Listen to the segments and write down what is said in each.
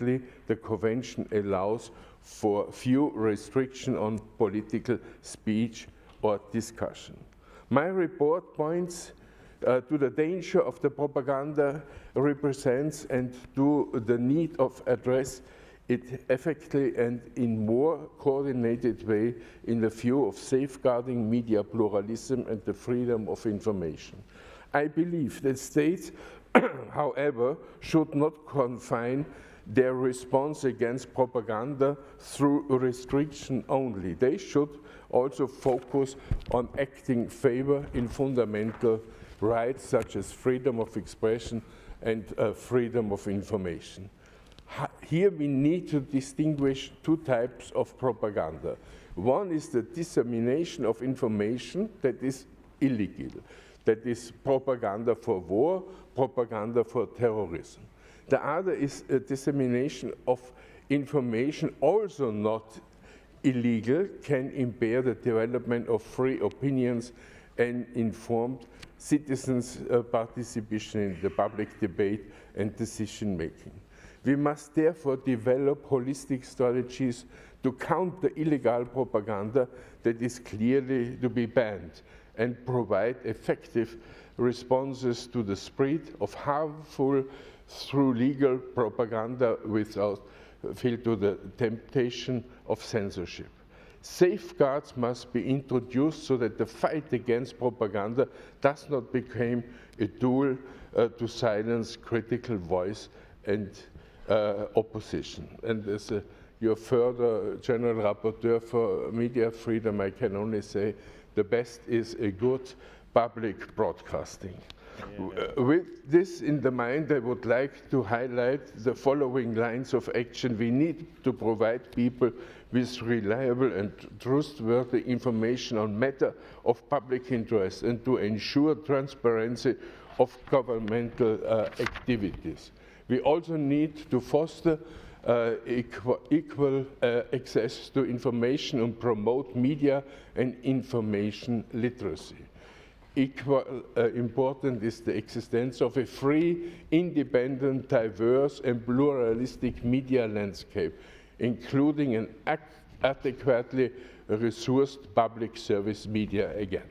Secondly, the Convention allows for few restrictions on political speech or discussion. My report points to the danger of the propaganda represents and to the need of address it effectively and in more coordinated way in the view of safeguarding media pluralism and the freedom of information. I believe that states, however, should not confine their response against propaganda through restriction only. They should also focus on acting favor in fundamental rights such as freedom of expression and freedom of information. Here we need to distinguish two types of propaganda. One is the dissemination of information that is illegal. That is propaganda for war, propaganda for terrorism. The other is a dissemination of information also not illegal, can impair the development of free opinions and informed citizens' participation in the public debate and decision making. We must therefore develop holistic strategies to counter illegal propaganda that is clearly to be banned and provide effective responses to the spread of harmful through legal propaganda without feel to the temptation of censorship. Safeguards must be introduced so that the fight against propaganda does not become a tool to silence critical voice and opposition. And as your further General Rapporteur for Media Freedom, I can only say the best is a good public broadcasting. Yeah. With this in the mind, I would like to highlight the following lines of action. We need to provide people with reliable and trustworthy information on matters of public interest and to ensure transparency of governmental activities. We also need to foster equal access to information and promote media and information literacy. Equal important is the existence of a free, independent, diverse and pluralistic media landscape, including an adequately resourced public service media again.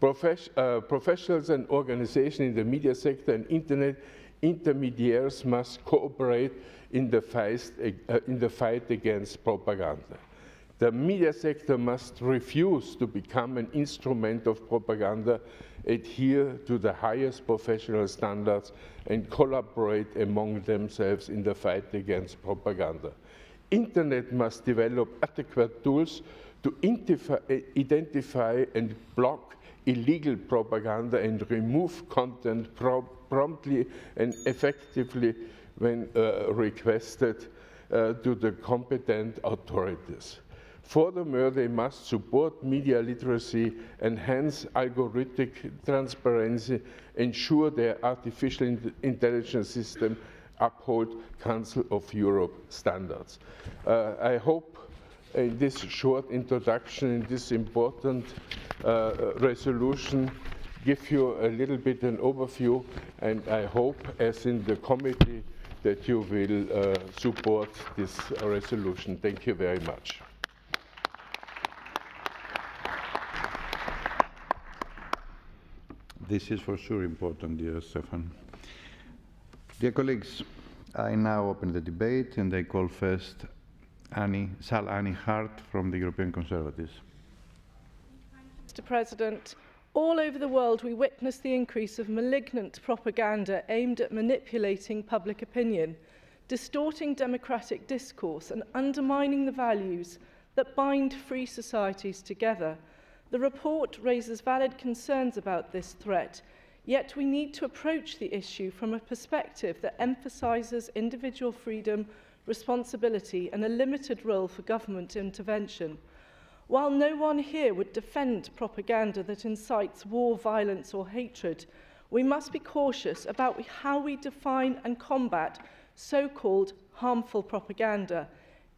Professionals and organizations in the media sector and internet intermediaries must cooperate in the fight against propaganda. The media sector must refuse to become an instrument of propaganda, adhere to the highest professional standards, and collaborate among themselves in the fight against propaganda. Internet must develop adequate tools to identify and block illegal propaganda and remove content promptly and effectively when requested to the competent authorities. Furthermore, they must support media literacy, enhance algorithmic transparency, ensure their artificial intelligence system uphold Council of Europe standards. I hope in this short introduction, in this important resolution, give you a little bit an overview, and I hope, as in the committee, that you will support this resolution. Thank you very much. This is for sure important, dear Stefan. Dear colleagues, I now open the debate, and I call first Sal Annie Hart from the European Conservatives. Mr. President, all over the world we witness the increase of malignant propaganda aimed at manipulating public opinion, distorting democratic discourse and undermining the values that bind free societies together. The report raises valid concerns about this threat, yet we need to approach the issue from a perspective that emphasises individual freedom, responsibility and a limited role for government intervention. While no one here would defend propaganda that incites war, violence or hatred, we must be cautious about how we define and combat so-called harmful propaganda.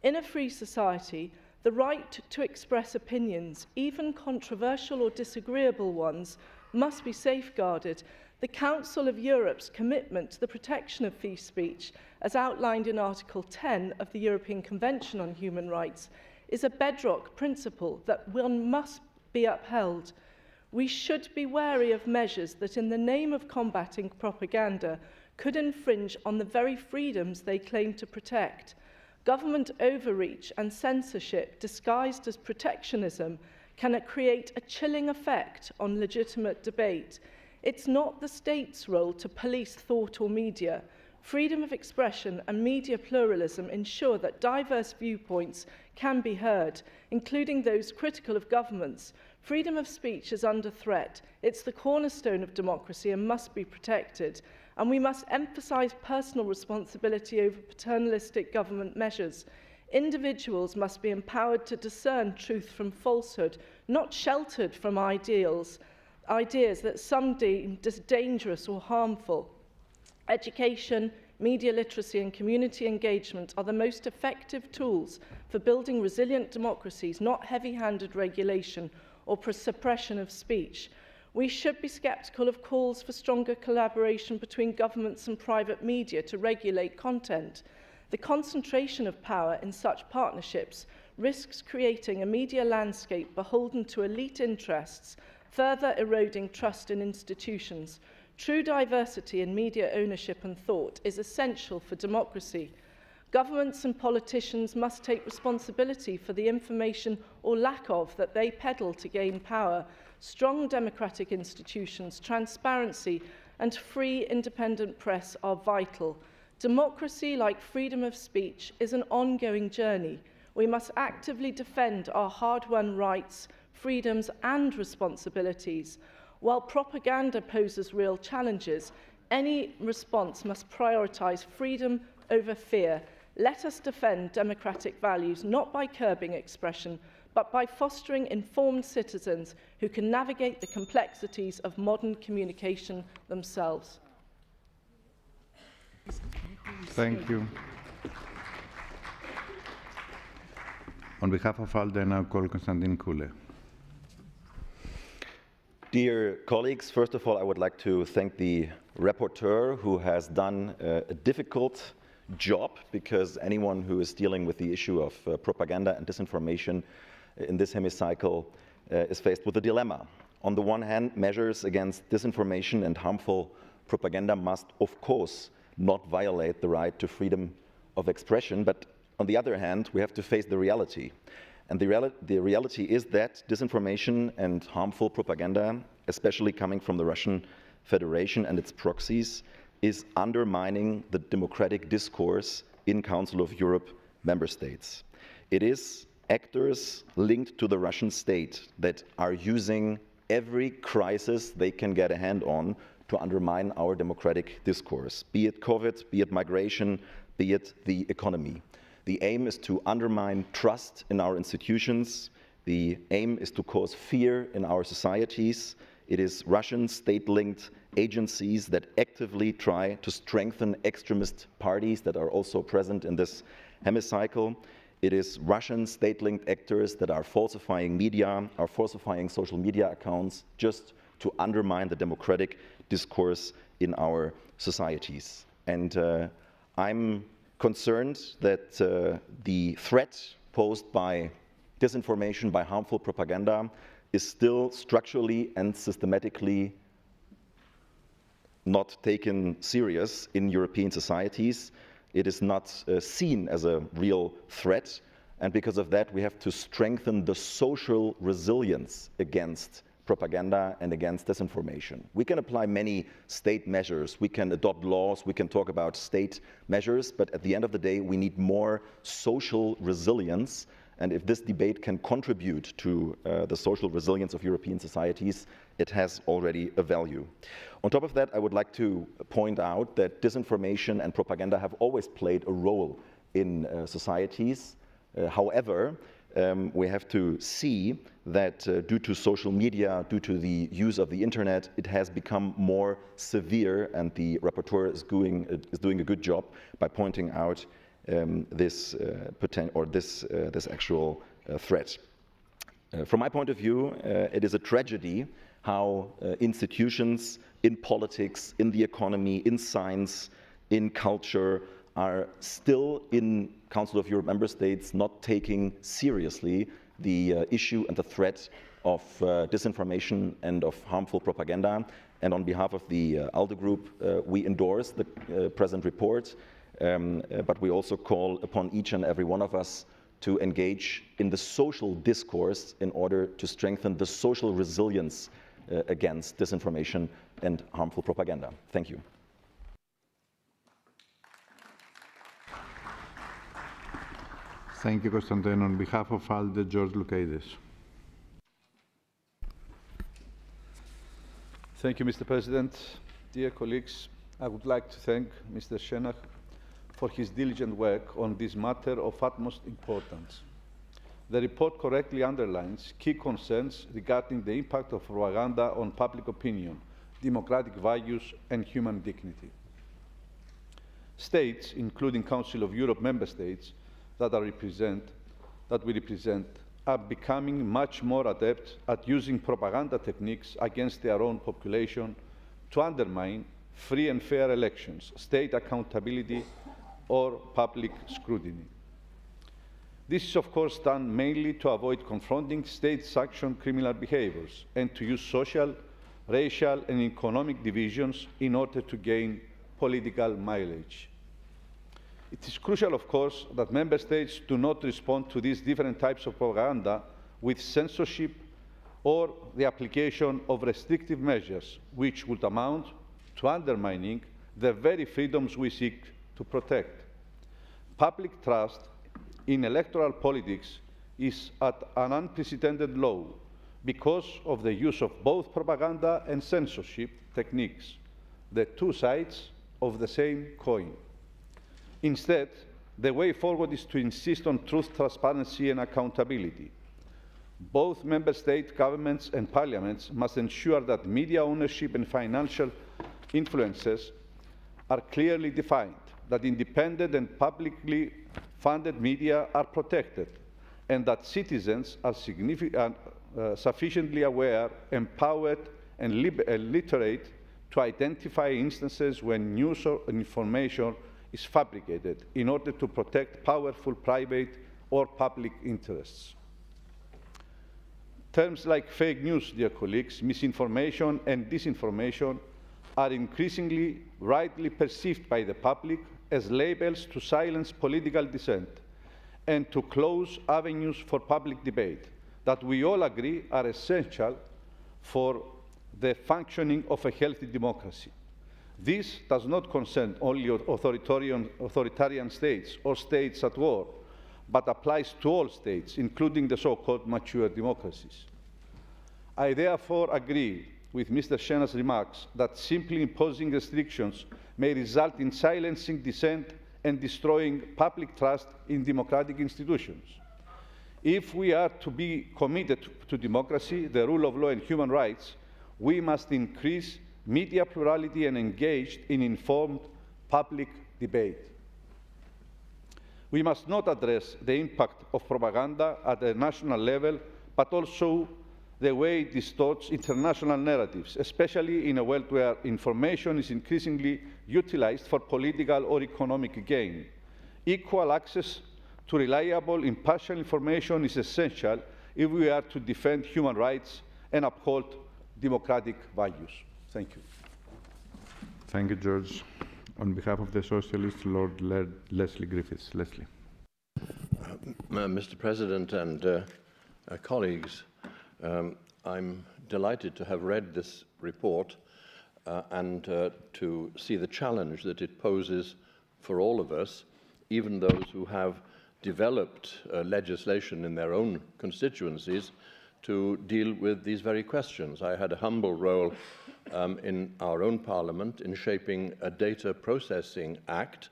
In a free society, the right to express opinions, even controversial or disagreeable ones, must be safeguarded. The Council of Europe's commitment to the protection of free speech, as outlined in Article 10 of the European Convention on Human Rights, is a bedrock principle that one must be upheld. We should be wary of measures that, in the name of combating propaganda, could infringe on the very freedoms they claim to protect. Government overreach and censorship disguised as protectionism can create a chilling effect on legitimate debate. It's not the state's role to police thought or media. Freedom of expression and media pluralism ensure that diverse viewpoints can be heard, including those critical of governments. Freedom of speech is under threat. It's the cornerstone of democracy and must be protected. And we must emphasise personal responsibility over paternalistic government measures. Individuals must be empowered to discern truth from falsehood, not sheltered from ideas that some deem dangerous or harmful. Education, media literacy and community engagement are the most effective tools for building resilient democracies, not heavy-handed regulation or suppression of speech. We should be sceptical of calls for stronger collaboration between governments and private media to regulate content. The concentration of power in such partnerships risks creating a media landscape beholden to elite interests, further eroding trust in institutions. True diversity in media ownership and thought is essential for democracy. Governments and politicians must take responsibility for the information or lack of that they peddle to gain power. Strong democratic institutions, transparency and free independent press are vital. Democracy, like freedom of speech, is an ongoing journey. We must actively defend our hard-won rights, freedoms and responsibilities. While propaganda poses real challenges, any response must prioritise freedom over fear. Let us defend democratic values not by curbing expression, but by fostering informed citizens who can navigate the complexities of modern communication themselves. Thank you. On behalf of ALDE, I now call Konstantin Kule. Dear colleagues, first of all, I would like to thank the rapporteur who has done a difficult job, because anyone who is dealing with the issue of propaganda and disinformation in this hemicycle is faced with a dilemma. On the one hand, measures against disinformation and harmful propaganda must, of course, not violate the right to freedom of expression, but on the other hand, we have to face the reality. And the reality is that disinformation and harmful propaganda, especially coming from the Russian Federation and its proxies, is undermining the democratic discourse in Council of Europe member states. It is actors linked to the Russian state that are using every crisis they can get a hand on to undermine our democratic discourse, be it COVID, be it migration, be it the economy. The aim is to undermine trust in our institutions. The aim is to cause fear in our societies. It is Russian state-linked agencies that actively try to strengthen extremist parties that are also present in this hemicycle. It is Russian state-linked actors that are falsifying media, are falsifying social media accounts, just to undermine the democratic discourse in our societies. And I'm concerned that the threat posed by disinformation, by harmful propaganda, is still structurally and systematically not taken serious in European societies. It is not seen as a real threat, and because of that we have to strengthen the social resilience against propaganda and against disinformation. We can apply many state measures, we can adopt laws, we can talk about state measures, but at the end of the day we need more social resilience, and if this debate can contribute to the social resilience of European societies, it has already a value. On top of that, I would like to point out that disinformation and propaganda have always played a role in societies. However, we have to see that due to social media, due to the use of the internet, it has become more severe, and the rapporteur is doing a good job by pointing out this actual threat. From my point of view, it is a tragedy how institutions in politics, in the economy, in science, in culture are still in Council of Europe member states not taking seriously the issue and the threat of disinformation and of harmful propaganda. And on behalf of the ALDE group, we endorse the present report, but we also call upon each and every one of us to engage in the social discourse in order to strengthen the social resilience against disinformation and harmful propaganda. Thank you. Thank you, Konstantin. On behalf of ALDE, George Loukaides. Thank you, Mr. President. Dear colleagues, I would like to thank Mr. Schenach for his diligent work on this matter of utmost importance. The report correctly underlines key concerns regarding the impact of propaganda on public opinion, democratic values, and human dignity. States, including Council of Europe member states, that we represent, are becoming much more adept at using propaganda techniques against their own population to undermine free and fair elections, state accountability, or public scrutiny. This is, of course, done mainly to avoid confronting state-sanctioned criminal behaviors and to use social, racial, and economic divisions in order to gain political mileage. It is crucial, of course, that member states do not respond to these different types of propaganda with censorship or the application of restrictive measures, which would amount to undermining the very freedoms we seek to protect. Public trust in electoral politics is at an unprecedented low because of the use of both propaganda and censorship techniques, the two sides of the same coin. Instead, the way forward is to insist on truth, transparency, and accountability. Both member state governments and parliaments must ensure that media ownership and financial influences are clearly defined, that independent and publicly funded media are protected, and that citizens are sufficiently aware, empowered, and literate to identify instances when news or information is fabricated in order to protect powerful private or public interests. Terms like fake news, dear colleagues, misinformation and disinformation are increasingly rightly perceived by the public as labels to silence political dissent and to close avenues for public debate that we all agree are essential for the functioning of a healthy democracy. This does not concern only authoritarian states or states at war, but applies to all states, including the so-called mature democracies. I therefore agree with Mr. Schenach's remarks that simply imposing restrictions may result in silencing dissent and destroying public trust in democratic institutions. If we are to be committed to democracy, the rule of law and human rights, we must increase media plurality and engage in informed public debate. We must not address the impact of propaganda at a national level, but also the way it distorts international narratives, especially in a world where information is increasingly utilized for political or economic gain. Equal access to reliable, impartial information is essential if we are to defend human rights and uphold democratic values. Thank you. Thank you, George. On behalf of the Socialists, Lord Leslie Griffiths. Leslie. Mr. President and colleagues, I'm delighted to have read this report and to see the challenge that it poses for all of us, even those who have developed legislation in their own constituencies to deal with these very questions. I had a humble role in our own parliament in shaping a data processing act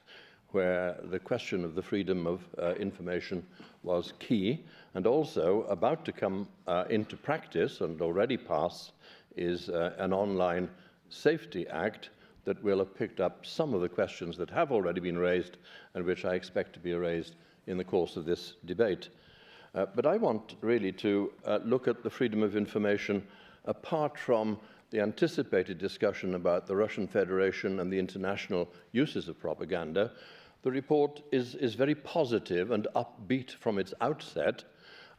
where the question of the freedom of information was key, and also about to come into practice and already passed is an online safety act that will have picked up some of the questions that have already been raised and which I expect to be raised in the course of this debate. But I want really to look at the freedom of information apart from the anticipated discussion about the Russian Federation and the international uses of propaganda, the report is very positive and upbeat from its outset,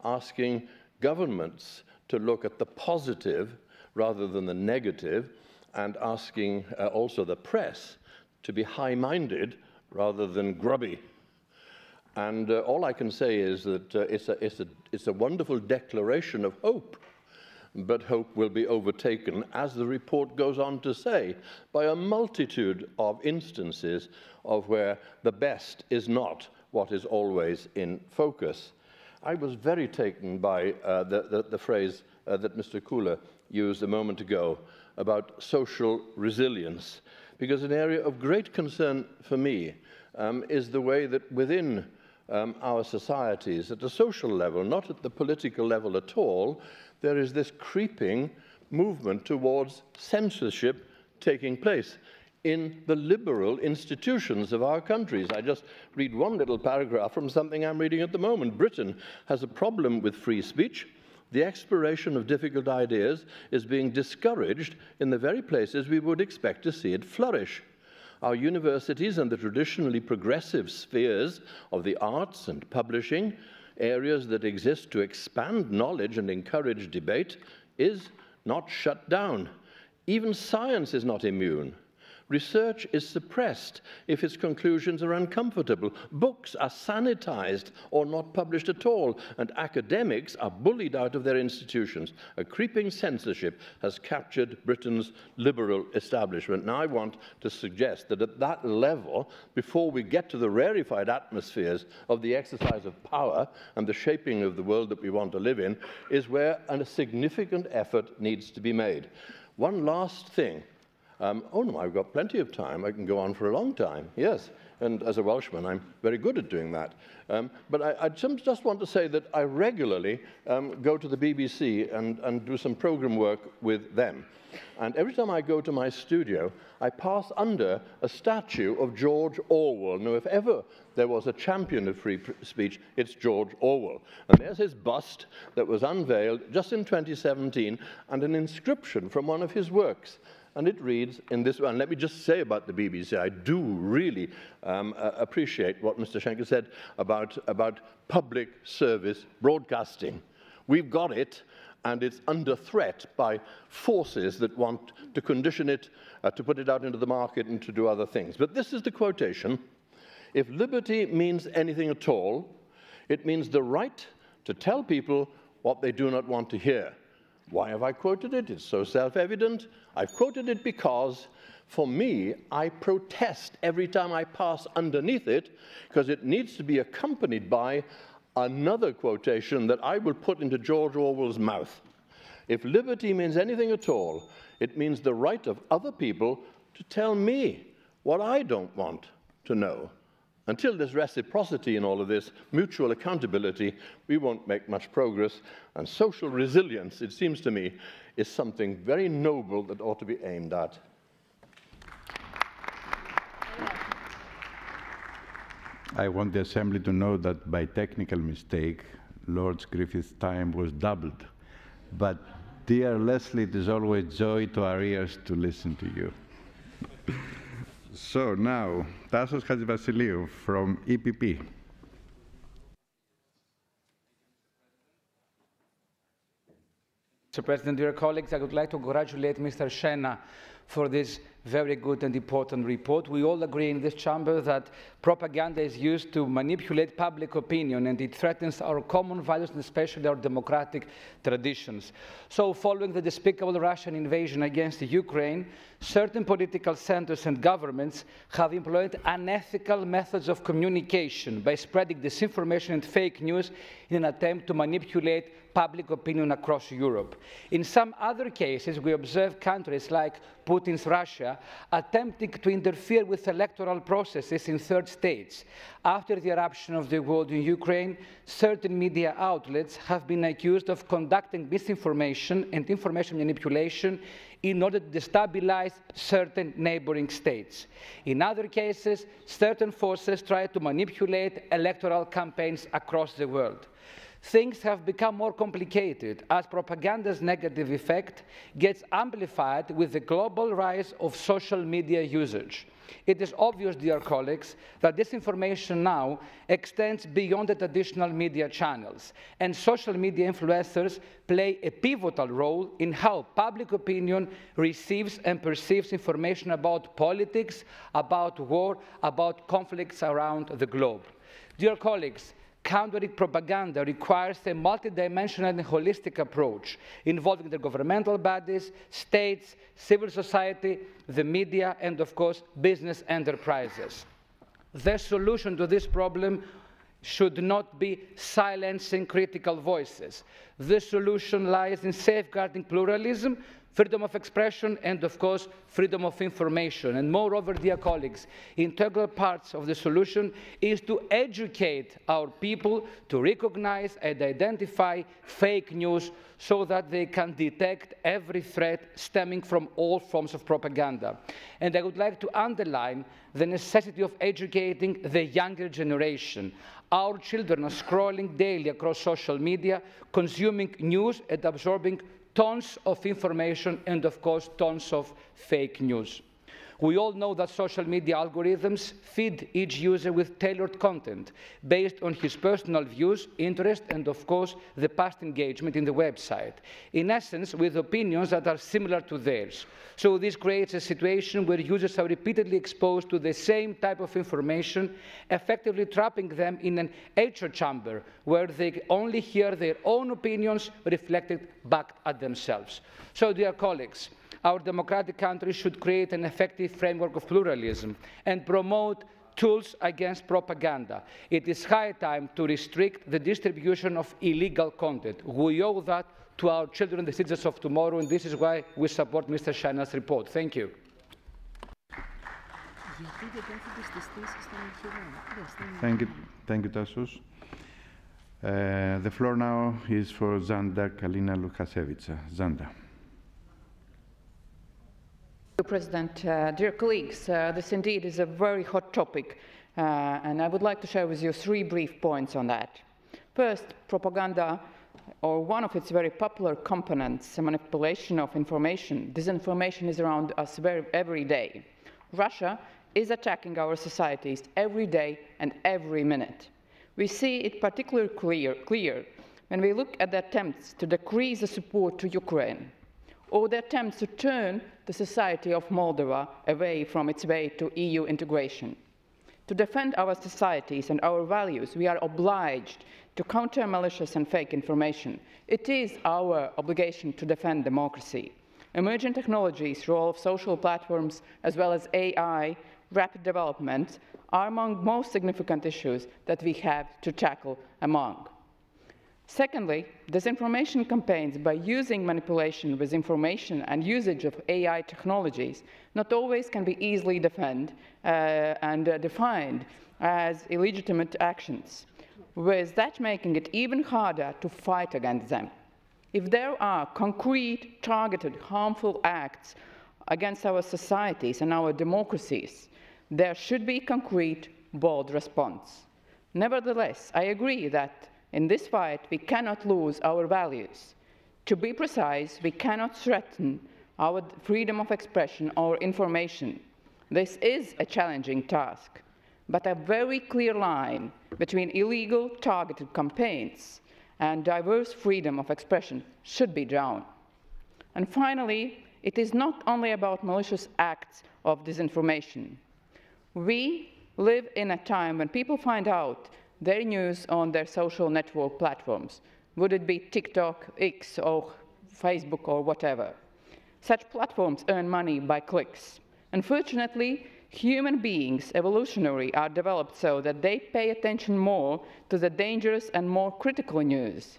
asking governments to look at the positive rather than the negative, and asking also the press to be high-minded rather than grubby. And all I can say is that it's a wonderful declaration of hope, but hope will be overtaken, as the report goes on to say, by a multitude of instances of where the best is not what is always in focus. I was very taken by the phrase that Mr. Kula used a moment ago about social resilience, because an area of great concern for me is the way that within our societies, at the social level, not at the political level at all, there is this creeping movement towards censorship taking place in the liberal institutions of our countries. I just read one little paragraph from something I'm reading at the moment. Britain has a problem with free speech. The exploration of difficult ideas is being discouraged in the very places we would expect to see it flourish. Our universities and the traditionally progressive spheres of the arts and publishing, areas that exist to expand knowledge and encourage debate, is not shut down. Even science is not immune. Research is suppressed if its conclusions are uncomfortable. Books are sanitized or not published at all, and academics are bullied out of their institutions. A creeping censorship has captured Britain's liberal establishment. Now, I want to suggest that at that level, before we get to the rarefied atmospheres of the exercise of power and the shaping of the world that we want to live in, is where a significant effort needs to be made. One last thing. Oh no, I've got plenty of time. I can go on for a long time, yes. And as a Welshman, I'm very good at doing that. But I just want to say that I regularly go to the BBC and do some program work with them. And every time I go to my studio, I pass under a statue of George Orwell. Now, if ever there was a champion of free speech, it's George Orwell. And there's his bust that was unveiled just in 2017, and an inscription from one of his works. And it reads in this way, and let me just say about the BBC, I do really appreciate what Mr. Schenker said about public service broadcasting. We've got it, and it's under threat by forces that want to condition it, to put it out into the market and to do other things. But this is the quotation: "If liberty means anything at all, it means the right to tell people what they do not want to hear." Why have I quoted it? It's so self-evident. I've quoted it because, for me, I protest every time I pass underneath it, because it needs to be accompanied by another quotation that I will put into George Orwell's mouth. If liberty means anything at all, it means the right of other people to tell me what I don't want to know. Until there's reciprocity in all of this, mutual accountability, we won't make much progress. And social resilience, it seems to me, is something very noble that ought to be aimed at. I want the Assembly to know that by technical mistake, Lord Griffith's time was doubled. But, dear Leslie, it is always joy to our ears to listen to you. So now, Tassos Hadjivasiliou from EPP. Mr. President, dear colleagues, I would like to congratulate Mr. Schenker for this very good and important report. We all agree in this chamber that propaganda is used to manipulate public opinion, and it threatens our common values and especially our democratic traditions. So, following the despicable Russian invasion against Ukraine, certain political centers and governments have employed unethical methods of communication by spreading disinformation and fake news in an attempt to manipulate public opinion across Europe. In some other cases, we observe countries like Putin's Russia attempting to interfere with electoral processes in third states. After the eruption of the war in Ukraine, certain media outlets have been accused of conducting misinformation and information manipulation in order to destabilize certain neighboring states. In other cases, certain forces try to manipulate electoral campaigns across the world. Things have become more complicated as propaganda's negative effect gets amplified with the global rise of social media usage. It is obvious, dear colleagues, that disinformation now extends beyond the traditional media channels, and social media influencers play a pivotal role in how public opinion receives and perceives information about politics, about war, about conflicts around the globe. Dear colleagues, countering propaganda requires a multidimensional and holistic approach involving the governmental bodies, states, civil society, the media, and of course, business enterprises. The solution to this problem should not be silencing critical voices. The solution lies in safeguarding pluralism, freedom of expression, and of course, freedom of information. And moreover, dear colleagues, integral parts of the solution is to educate our people to recognize and identify fake news so that they can detect every threat stemming from all forms of propaganda. And I would like to underline the necessity of educating the younger generation. Our children are scrolling daily across social media, consuming news and absorbing tons of information and, of course, tons of fake news. We all know that social media algorithms feed each user with tailored content based on his personal views, interests, and, of course, the past engagement in the website. In essence, with opinions that are similar to theirs. So this creates a situation where users are repeatedly exposed to the same type of information, effectively trapping them in an echo chamber where they only hear their own opinions reflected back at themselves. So, dear colleagues, our democratic countries should create an effective framework of pluralism and promote tools against propaganda. It is high time to restrict the distribution of illegal content. We owe that to our children, the citizens of tomorrow, and this is why we support Mr. Shena's report. Thank you. Thank you, Tassos. The floor now is for Zanda Kalina Lukasiewicz. Zanda. President, dear colleagues, this indeed is a very hot topic, and I would like to share with you 3 brief points on that. First, propaganda, or one of its very popular components, manipulation of information. Disinformation is around us every day. Russia is attacking our societies every day and every minute. We see it particularly clear when we look at the attempts to decrease the support to Ukraine, or the attempts to turn the society of Moldova away from its way to EU integration. To defend our societies and our values, we are obliged to counter malicious and fake information. It is our obligation to defend democracy. Emerging technologies, role of social platforms, as well as AI, rapid development, are among most significant issues that we have to tackle among. Secondly, disinformation campaigns, by using manipulation with information and usage of AI technologies, not always can be easily defined as illegitimate actions, with that making it even harder to fight against them. If there are concrete, targeted, harmful acts against our societies and our democracies, there should be concrete, bold response. Nevertheless, I agree that in this fight, we cannot lose our values. To be precise, we cannot threaten our freedom of expression or information. This is a challenging task, but a very clear line between illegal targeted campaigns and diverse freedom of expression should be drawn. And finally, it is not only about malicious acts of disinformation. We live in a time when people find out their news on their social network platforms, would it be TikTok, X, or Facebook, or whatever. Such platforms earn money by clicks. Unfortunately, human beings, evolutionary, are developed so that they pay attention more to the dangerous and more critical news.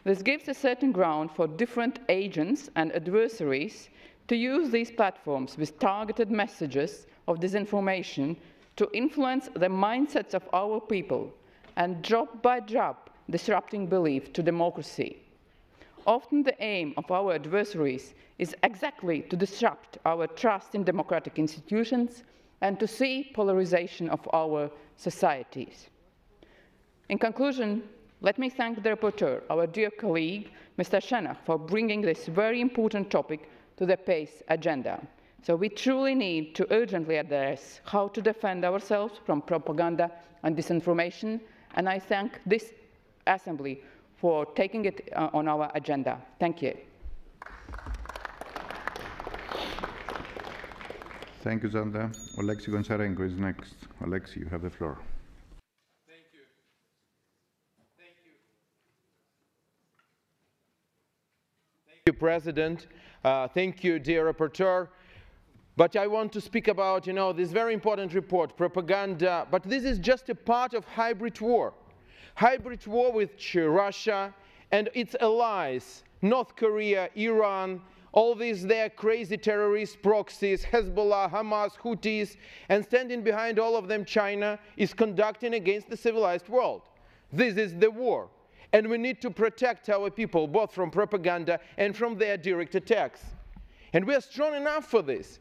This gives a certain ground for different agents and adversaries to use these platforms with targeted messages of disinformation to influence the mindsets of our people, and drop by drop disrupting belief to democracy. Often the aim of our adversaries is exactly to disrupt our trust in democratic institutions and to see polarization of our societies. In conclusion, Let me thank the rapporteur, our dear colleague, Mr. Schenach, for bringing this very important topic to the PACE agenda. So we truly need to urgently address how to defend ourselves from propaganda and disinformation, and I thank this Assembly for taking it on our agenda. Thank you. Thank you, Zanda. Oleksiy Goncharenko is next. Oleksiy, you have the floor. Thank you. Thank you. Thank you, President. Thank you, dear rapporteur. But I want to speak about, this very important report, propaganda. But this is just a part of hybrid war. Hybrid war with Russia and its allies, North Korea, Iran, all these their crazy terrorist proxies, Hezbollah, Hamas, Houthis, and standing behind all of them, China, is conducting against the civilized world. This is the war. And we need to protect our people, both from propaganda and from their direct attacks. And we are strong enough for this.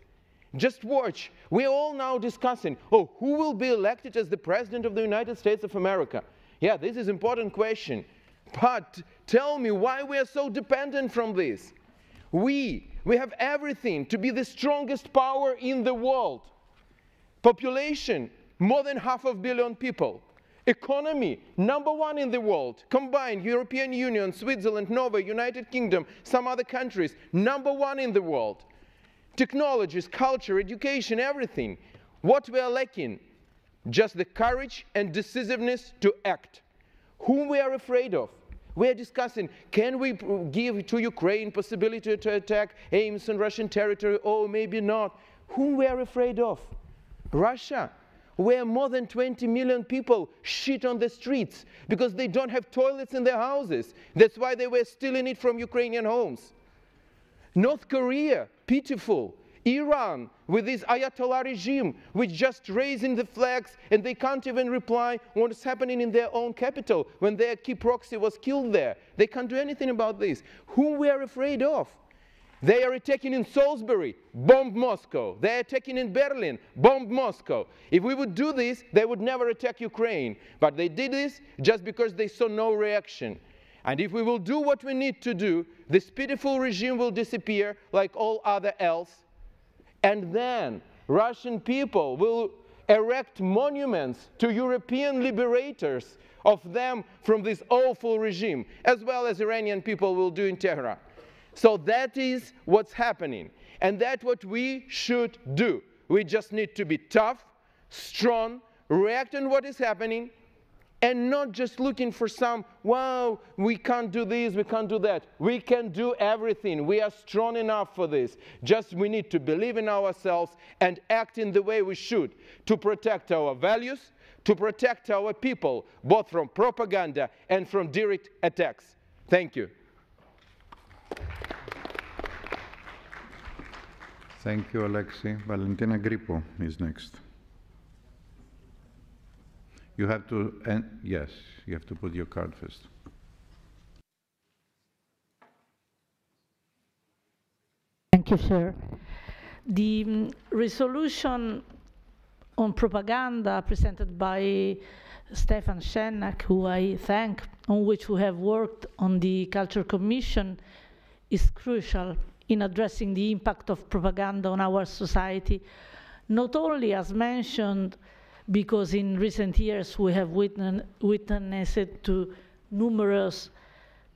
Just watch. We are all now discussing, who will be elected as the President of the United States of America? Yeah, this is an important question. But tell me why we are so dependent from this. We have everything to be the strongest power in the world. Population, more than 500 million people. Economy, #1 in the world. Combined, European Union, Switzerland, Norway, United Kingdom, some other countries, #1 in the world. Technologies, culture, education, everything. What we are lacking? Just the courage and decisiveness to act. Whom we are afraid of? We are discussing, can we give to Ukraine possibility to attack aims on Russian territory, or maybe not? Whom we are afraid of? Russia, where more than 20 million people shit on the streets because they don't have toilets in their houses. That's why they were stealing it from Ukrainian homes. North Korea, pitiful. Iran, with this Ayatollah regime, which just raising the flags and they can't even reply what's happening in their own capital when their key proxy was killed there. They can't do anything about this. Who we are afraid of? They are attacking in Salisbury, bomb Moscow. They are attacking in Berlin, bomb Moscow. If we would do this, they would never attack Ukraine. But they did this just because they saw no reaction. And if we will do what we need to do, this pitiful regime will disappear like all other else. And then Russian people will erect monuments to European liberators of them from this awful regime, as well as Iranian people will do in Tehran. So that is what's happening. And that's what we should do. We just need to be tough, strong, react on what is happening, and not just looking for some, wow, we can't do this, we can't do that. We can do everything. We are strong enough for this. Just we need to believe in ourselves and act in the way we should to protect our values, to protect our people, both from propaganda and from direct attacks. Thank you. Thank you, Oleksiy. Valentina Grippo is next. You have to, yes, you have to put your card first. Thank you, sir. The resolution on propaganda presented by Stefan Schenach, who I thank, on which we have worked on the Culture Commission, is crucial in addressing the impact of propaganda on our society, not only, as mentioned, because in recent years we have witnessed to numerous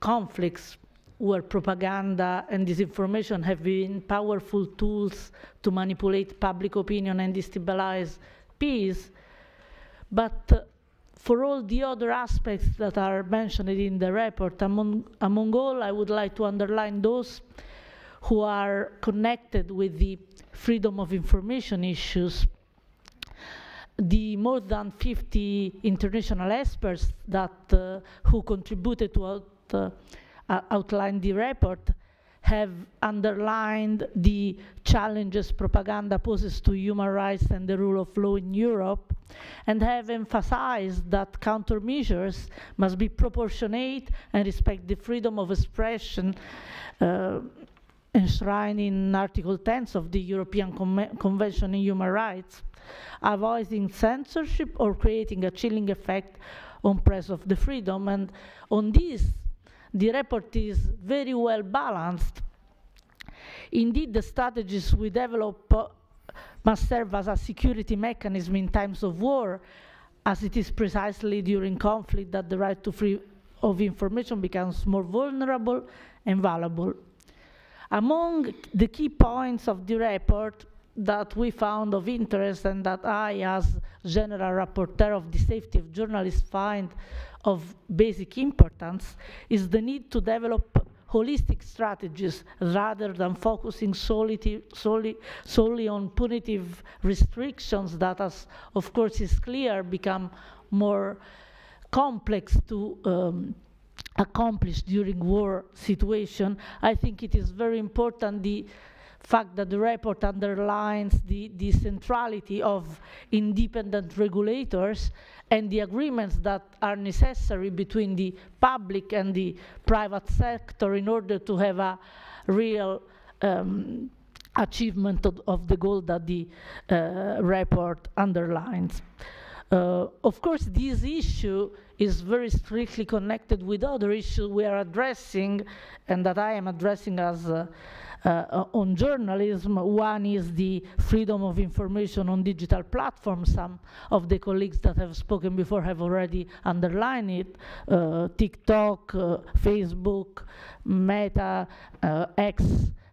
conflicts where propaganda and disinformation have been powerful tools to manipulate public opinion and destabilize peace, but for all the other aspects that are mentioned in the report, among all, I would like to underline those who are connected with the freedom of information issues. The more than 50 international experts that who contributed to outline the report have underlined the challenges propaganda poses to human rights and the rule of law in Europe, and have emphasized that countermeasures must be proportionate and respect the freedom of expression enshrined in Article 10 of the European Convention on Human Rights, avoiding censorship or creating a chilling effect on press of the freedom. And on this, the report is very well balanced. Indeed, the strategies we develop must serve as a security mechanism in times of war, as it is precisely during conflict that the right to freedom of information becomes more vulnerable and valuable. Among the key points of the report that we found of interest and that I, as General Rapporteur of the Safety of Journalists, find of basic importance is the need to develop holistic strategies rather than focusing solely on punitive restrictions that, as of course is clear, become more complex to accomplish during war situation. I think it is very important the fact that the report underlines the centrality of independent regulators and the agreements that are necessary between the public and the private sector in order to have a real achievement of the goal that the report underlines. Of course, this issue is very strictly connected with other issues we are addressing and that I am addressing as on journalism. One is the freedom of information on digital platforms. Some of the colleagues that have spoken before have already underlined it. TikTok, Facebook, Meta, X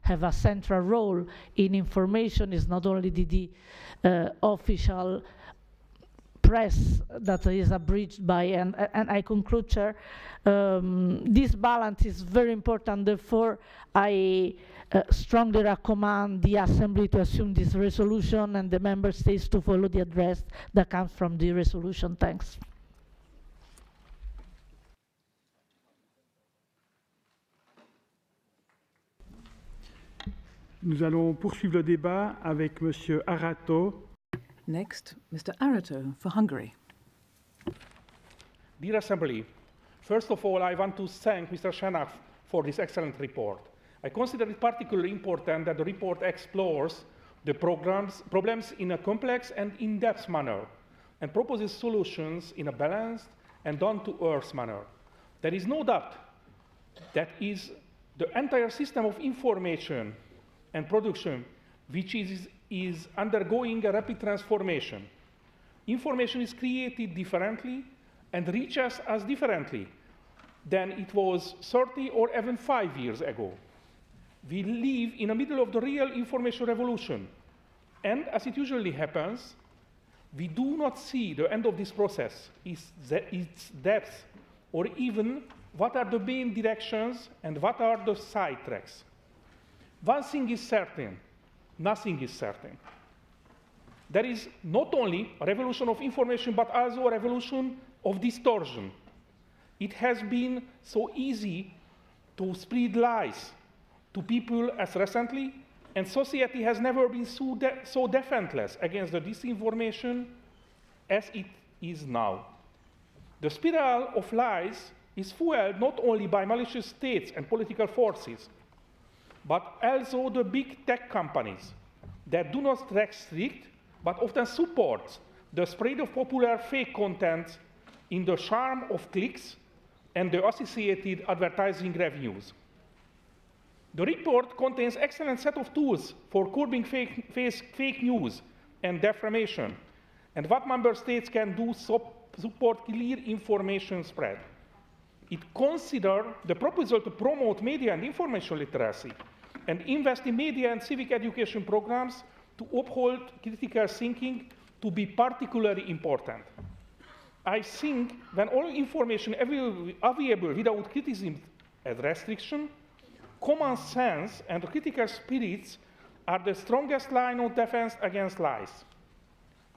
have a central role in information. It's not only the official press that is abridged by, and I conclude, Chair, this balance is very important. Therefore, I strongly recommend the Assembly to assume this resolution and the Member States to follow the address that comes from the resolution. Thanks. Nous allons poursuivre le débat avec Monsieur Arato. Next, Mr. Arato for Hungary. Dear Assembly, first of all, I want to thank Mr. Shanaf for this excellent report. I consider it particularly important that the report explores the problems in a complex and in-depth manner and proposes solutions in a balanced and down-to-earth manner. There is no doubt that is the entire system of information and production which is undergoing a rapid transformation. Information is created differently and reaches us differently than it was 30 or even 5 years ago. We live in the middle of the real information revolution, and as it usually happens, we do not see the end of this process, its depth, or even what are the main directions and what are the side tracks. One thing is certain, nothing is certain. There is not only a revolution of information, but also a revolution of distortion. It has been so easy to spread lies to people as recently, and society has never been so defenseless against the disinformation as it is now. The spiral of lies is fueled not only by malicious states and political forces, but also the big tech companies that do not restrict, but often support the spread of popular fake content in the charm of clicks and the associated advertising revenues. The report contains an excellent set of tools for curbing fake news and defamation, and what member states can do to support clear information spread. It considers the proposal to promote media and information literacy and invest in media and civic education programs to uphold critical thinking to be particularly important. I think when all information available without criticism and restriction, common sense and critical spirits are the strongest line of defense against lies.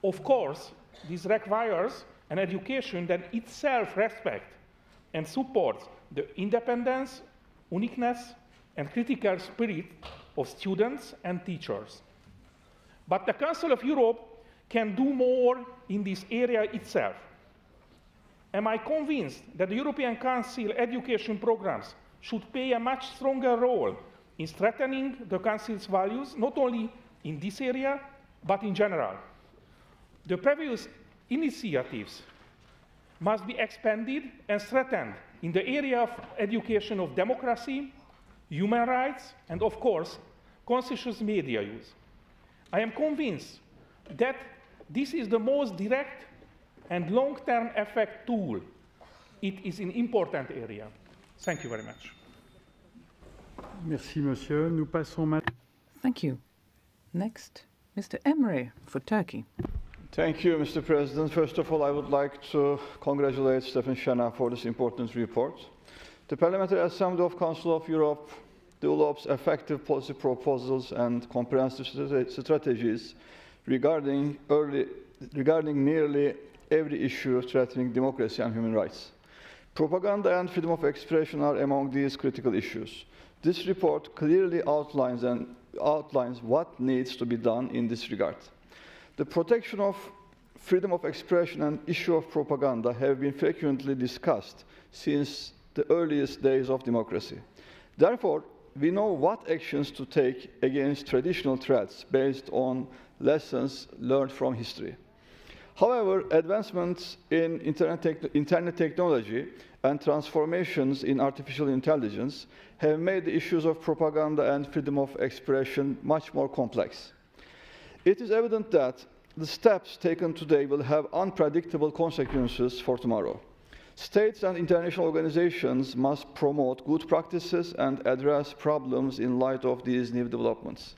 Of course, this requires an education that itself respects and supports the independence, uniqueness, and critical spirit of students and teachers. But the Council of Europe can do more in this area itself. Am I convinced that the European Council education programs should play a much stronger role in strengthening the Council's values, not only in this area, but in general? The previous initiatives must be expanded and strengthened in the area of education of democracy, human rights, and of course, conscientious media use. I am convinced that this is the most direct and long-term effect tool. It is an important area. Thank you very much. Merci, monsieur. Nous passons maintenant. Thank you. Next, Mr. Emre for Turkey. Thank you, Mr. President. First of all, I would like to congratulate Stefan Schena for this important report. The Parliamentary Assembly of Council of Europe develops effective policy proposals and comprehensive strategies regarding nearly every issue threatening democracy and human rights. Propaganda and freedom of expression are among these critical issues. This report clearly outlines what needs to be done in this regard. The protection of freedom of expression and issue of propaganda have been frequently discussed since the earliest days of democracy. Therefore, we know what actions to take against traditional threats based on lessons learned from history. However, advancements in internet technology and transformations in artificial intelligence have made the issues of propaganda and freedom of expression much more complex. It is evident that the steps taken today will have unpredictable consequences for tomorrow. States and international organizations must promote good practices and address problems in light of these new developments.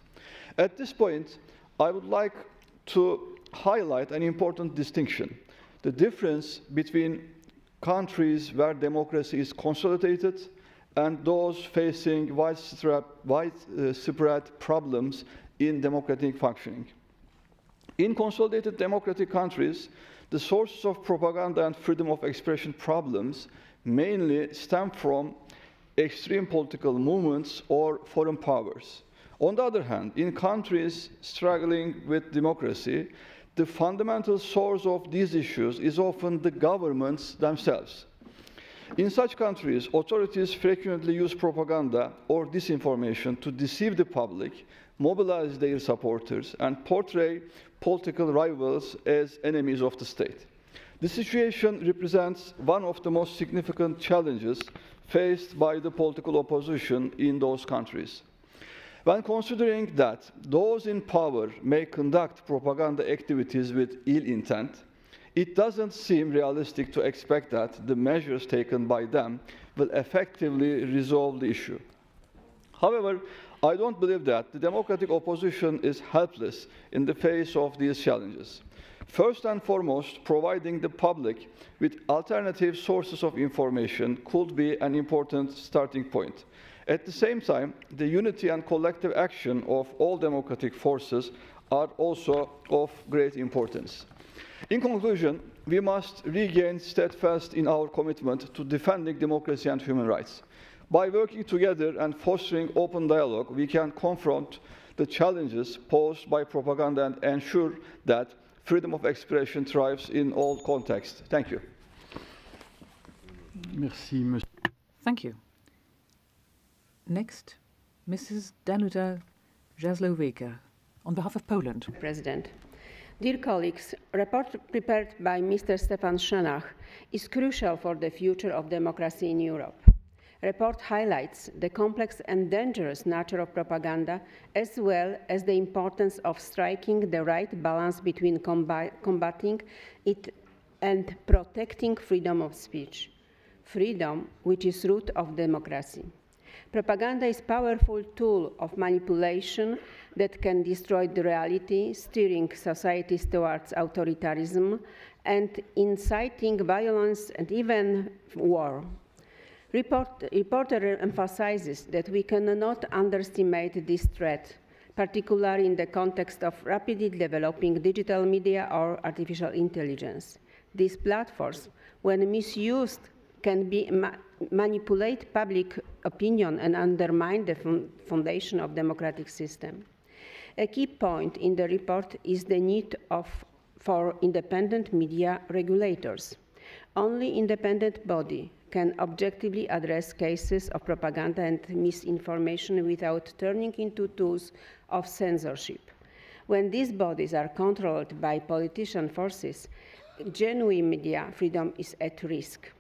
At this point, I would like to highlight an important distinction: the difference between countries where democracy is consolidated and those facing widespread problems in democratic functioning. In consolidated democratic countries, the sources of propaganda and freedom of expression problems mainly stem from extreme political movements or foreign powers. On the other hand, in countries struggling with democracy, the fundamental source of these issues is often the governments themselves. In such countries, authorities frequently use propaganda or disinformation to deceive the public, mobilize their supporters, and portray political rivals as enemies of the state. This situation represents one of the most significant challenges faced by the political opposition in those countries. When considering that those in power may conduct propaganda activities with ill intent, it doesn't seem realistic to expect that the measures taken by them will effectively resolve the issue. However, I don't believe that the democratic opposition is helpless in the face of these challenges. First and foremost, providing the public with alternative sources of information could be an important starting point. At the same time, the unity and collective action of all democratic forces are also of great importance. In conclusion, we must regain steadfast in our commitment to defending democracy and human rights. By working together and fostering open dialogue, we can confront the challenges posed by propaganda and ensure that freedom of expression thrives in all contexts. Thank you. Merci, monsieur. Thank you. Next, Mrs. Danuta Jaslowiecka, on behalf of Poland. President. Dear colleagues, a report prepared by Mr. Stefan Schena is crucial for the future of democracy in Europe. The report highlights the complex and dangerous nature of propaganda, as well as the importance of striking the right balance between combating it and protecting freedom of speech. Freedom, which is root of democracy. Propaganda is a powerful tool of manipulation that can destroy the reality, steering societies towards authoritarianism and inciting violence and even war. Reporter emphasizes that we cannot underestimate this threat, particularly in the context of rapidly developing digital media or artificial intelligence. These platforms, when misused, can manipulate public opinion and undermine the foundation of democratic system. A key point in the report is the need for independent media regulators. Only independent body can objectively address cases of propaganda and misinformation without turning into tools of censorship. When these bodies are controlled by politician forces, genuine media freedom is at risk.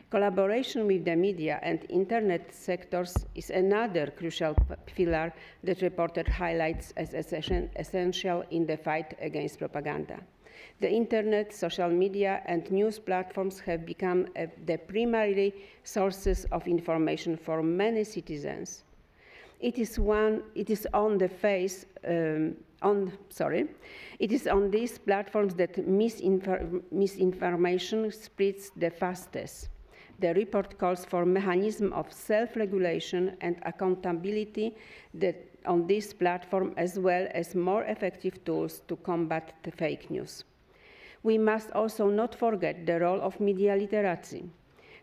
Collaboration with the media and internet sectors is another crucial pillar that the report highlights as essential in the fight against propaganda. The internet, social media, and news platforms have become the primary sources of information for many citizens. It is on these platforms that misinformation spreads the fastest. The report calls for a mechanism of self-regulation and accountability on this platform, as well as more effective tools to combat the fake news. We must also not forget the role of media literacy.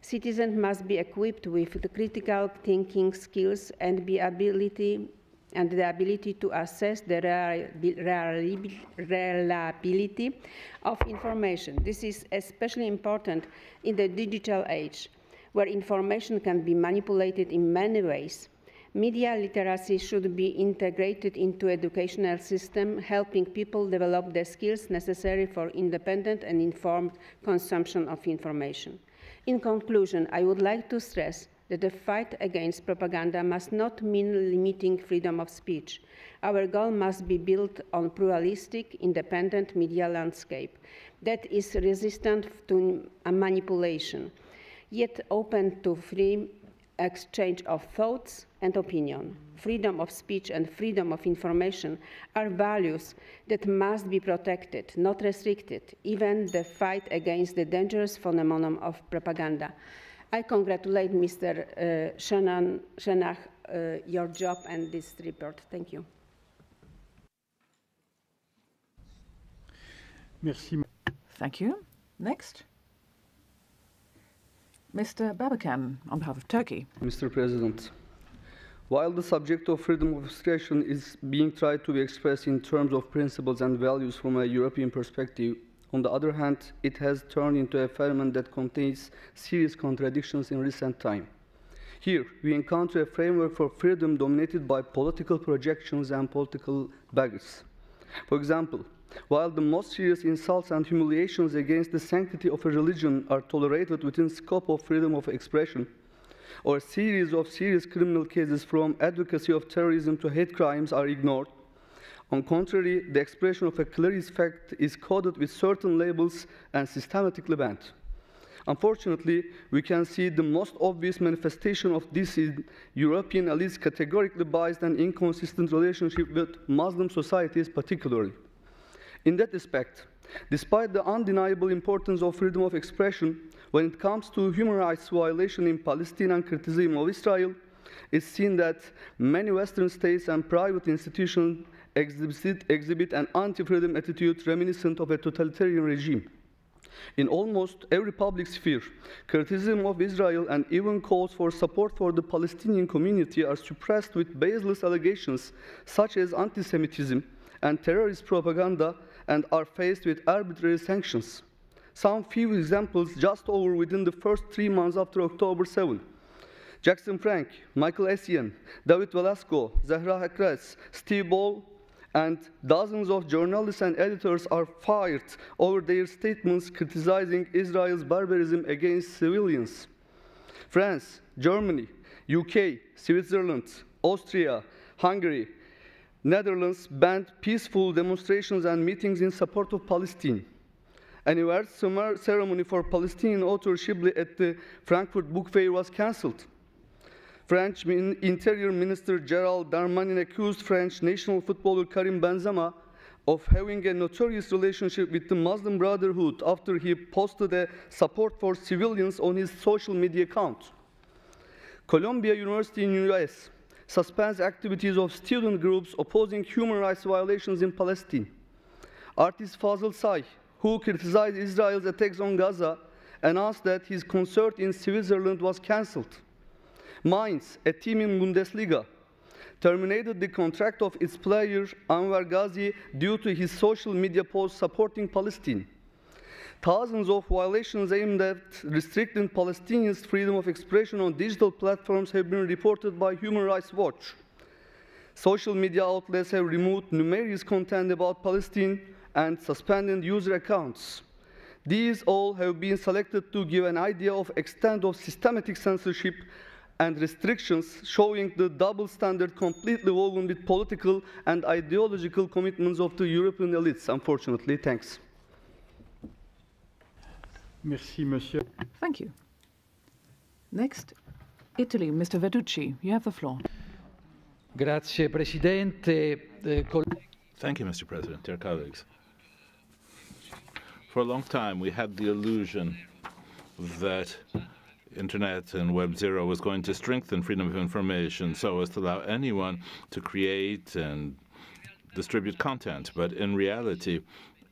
Citizens must be equipped with the critical thinking skills and the ability to assess the reliability of information. This is especially important in the digital age, where information can be manipulated in many ways. Media literacy should be integrated into educational system, helping people develop the skills necessary for independent and informed consumption of information. In conclusion, I would like to stress that the fight against propaganda must not mean limiting freedom of speech. Our goal must be built on pluralistic, independent media landscape that is resistant to manipulation, yet open to free exchange of thoughts and opinion. Freedom of speech and freedom of information are values that must be protected, not restricted, even the fight against the dangerous phenomenon of propaganda. I congratulate Mr. Shenach, your job and this report. Thank you. Merci. Thank you. Next. Mr. Babakan, on behalf of Turkey. Mr. President, while the subject of freedom of expression is being tried to be expressed in terms of principles and values from a European perspective, on the other hand, it has turned into a phenomenon that contains serious contradictions in recent time. Here, we encounter a framework for freedom dominated by political projections and political baggage. For example, while the most serious insults and humiliations against the sanctity of a religion are tolerated within scope of freedom of expression, or a series of serious criminal cases from advocacy of terrorism to hate crimes are ignored, on the contrary, the expression of a clearest fact is coded with certain labels and systematically banned. Unfortunately, we can see the most obvious manifestation of this in European elites' categorically biased and inconsistent relationship with Muslim societies particularly. In that respect, despite the undeniable importance of freedom of expression, when it comes to human rights violation in Palestine and criticism of Israel, it's seen that many Western states and private institutions exhibit an anti-freedom attitude reminiscent of a totalitarian regime. In almost every public sphere, criticism of Israel and even calls for support for the Palestinian community are suppressed with baseless allegations such as anti-Semitism and terrorist propaganda and are faced with arbitrary sanctions. Some few examples just over within the first 3 months after October 7. Jackson Frank, Michael Essien, David Velasco, Zahra Hakraz, Steve Ball, and dozens of journalists and editors are fired over their statements criticizing Israel's barbarism against civilians. France, Germany, UK, Switzerland, Austria, Hungary, Netherlands banned peaceful demonstrations and meetings in support of Palestine. An award ceremony for Palestinian author Shibli at the Frankfurt Book Fair was cancelled. French Interior Minister Gérald Darmanin accused French national footballer Karim Benzema of having a notorious relationship with the Muslim Brotherhood after he posted a support for civilians on his social media account. Columbia University in the US suspends activities of student groups opposing human rights violations in Palestine. Artist Fazıl Say, who criticized Israel's attacks on Gaza, announced that his concert in Switzerland was cancelled. Mainz, a team in Bundesliga, terminated the contract of its player Anwar Ghazi due to his social media posts supporting Palestine. Thousands of violations aimed at restricting Palestinians' freedom of expression on digital platforms have been reported by Human Rights Watch. Social media outlets have removed numerous content about Palestine and suspended user accounts. These all have been selected to give an idea of extent of systematic censorship and restrictions, showing the double standard completely woven with political and ideological commitments of the European elites, unfortunately. Thanks. Merci, monsieur. Thank you. Next, Italy, Mr. Verducci, you have the floor. Grazie, Presidente. Thank you, Mr. President, dear colleagues. For a long time, we had the illusion that Internet and Web 0 was going to strengthen freedom of information so as to allow anyone to create and distribute content. But in reality,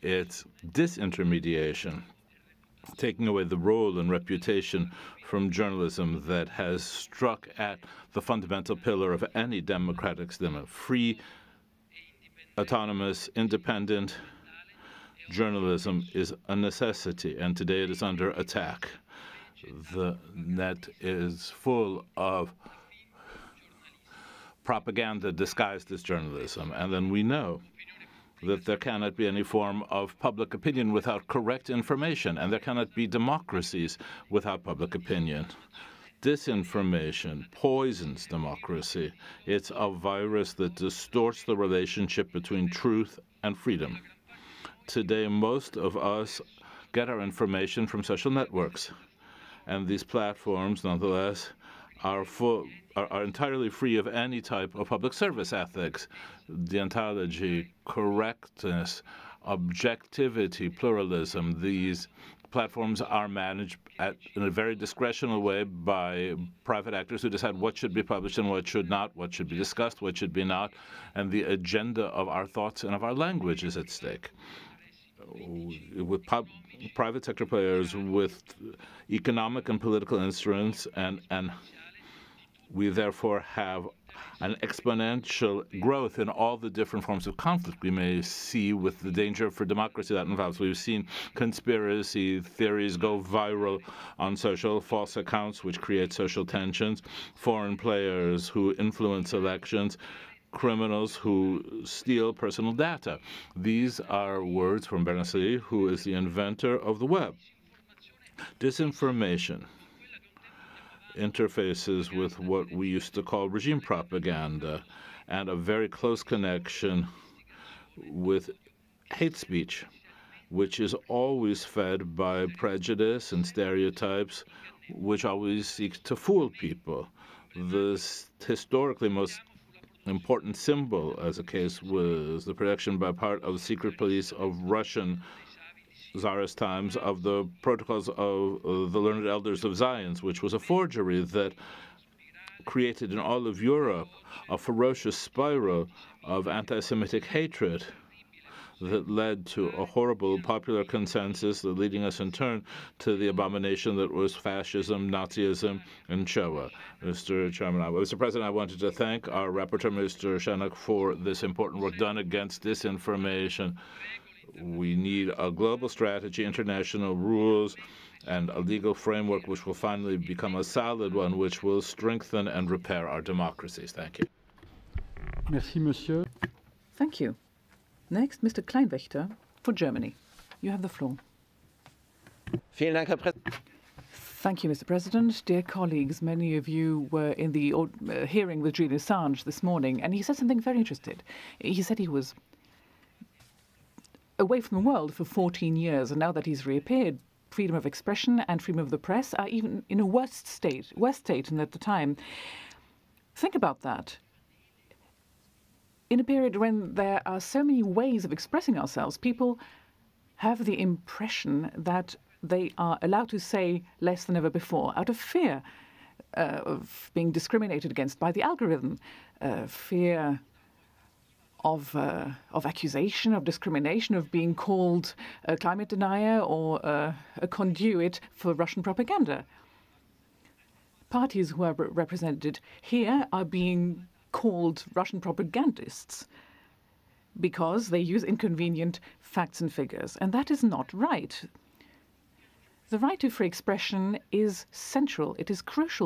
it's disintermediation, taking away the role and reputation from journalism that has struck at the fundamental pillar of any democratic system. Free, autonomous, independent journalism is a necessity, and today it is under attack. The net is full of propaganda disguised as journalism, and then we know that there cannot be any form of public opinion without correct information, and there cannot be democracies without public opinion. Disinformation poisons democracy. It's a virus that distorts the relationship between truth and freedom. Today, most of us get our information from social networks, and these platforms, nonetheless, are entirely free of any type of public service ethics, deontology, correctness, objectivity, pluralism. These platforms are managed in a very discretional way by private actors who decide what should be published and what should not, what should be discussed, what should be not, and the agenda of our thoughts and of our language is at stake. With private sector players, with economic and political instruments, and we therefore have an exponential growth in all the different forms of conflict we may see, with the danger for democracy that involves. We've seen conspiracy theories go viral on social, false accounts which create social tensions, foreign players who influence elections, criminals who steal personal data. These are words from Berners-Lee, who is the inventor of the web. Disinformation interfaces with what we used to call regime propaganda, and a very close connection with hate speech, which is always fed by prejudice and stereotypes, which always seek to fool people. The historically most important symbol, as a case, was the production by part of the secret police of Russian Tsarist times of the protocols of the Learned Elders of Zion, which was a forgery that created in all of Europe a ferocious spiral of anti-Semitic hatred that led to a horrible popular consensus, leading us in turn to the abomination that was fascism, Nazism, and Shoah. Mr. President, I wanted to thank our rapporteur, Mr. Shanak, for this important work done against disinformation. We need a global strategy, international rules, and a legal framework which will finally become a solid one, which will strengthen and repair our democracies. Thank you. Merci, monsieur. Thank you. Next, Mr. Kleinwächter for Germany. You have the floor. Thank you, Mr. President. Dear colleagues, many of you were in the hearing with Julian Assange this morning, and he said something very interesting. He said he was away from the world for 14 years, and now that he's reappeared, freedom of expression and freedom of the press are even in a worse state than at the time. Think about that. In a period when there are so many ways of expressing ourselves, people have the impression that they are allowed to say less than ever before, out of fear of being discriminated against by the algorithm, fear of accusation, of discrimination, of being called a climate denier or a conduit for Russian propaganda. Parties who are represented here are being called Russian propagandists because they use inconvenient facts and figures, and that is not right. The right to free expression is central. It is crucial.